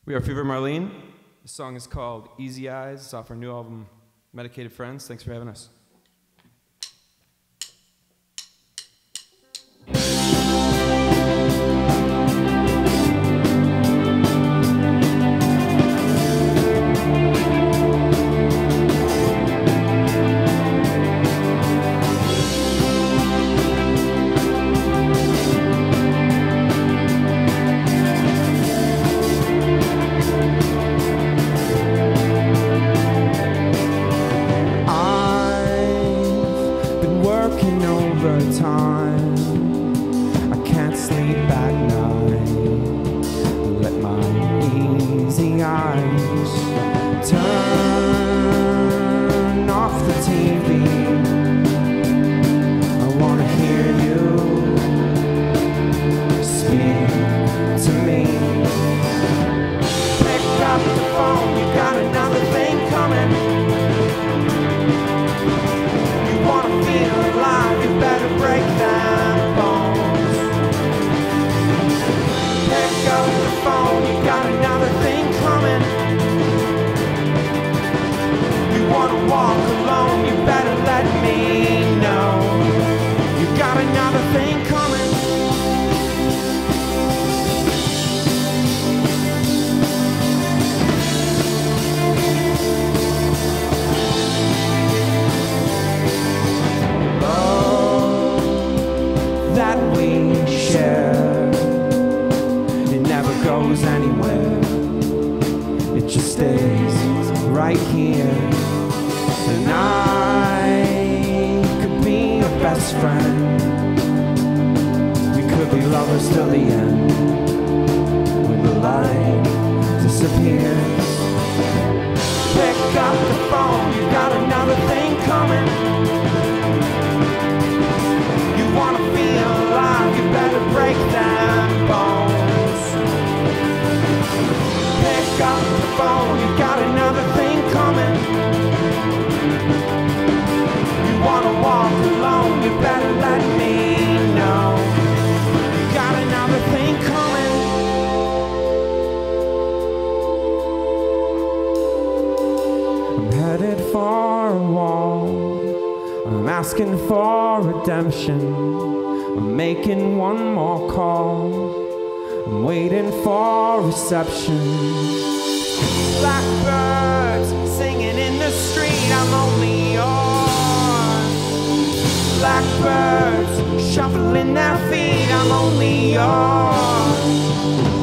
We are Fever Marlene. The song is called Easy Eyes. It's off our new album, Medicated Friends. Thanks for having us. Working overtime, I can't sleep at night. Let my easy eyes turn off the TV. I wanna hear you speak to me. Pick up the phone, you got another thing coming. Feel alive, you better break down bones. Pick up the phone, you got another thing coming. You wanna walk alone, you better let me know. You got another thing coming. That we share, it never goes anywhere. It just stays right here. And I could be your best friend. We could be lovers till the end. When the light disappears, pick up the phone, you got another thing coming. Wanna feel alive, you better break down bones. Pick up the phone, you got another thing coming. You wanna walk alone, you better let me know. You got another thing coming. I'm headed for a wall. I'm asking for redemption. I'm making one more call. I'm waiting for reception. Blackbirds singing in the street, I'm only yours. Blackbirds shuffling their feet, I'm only yours.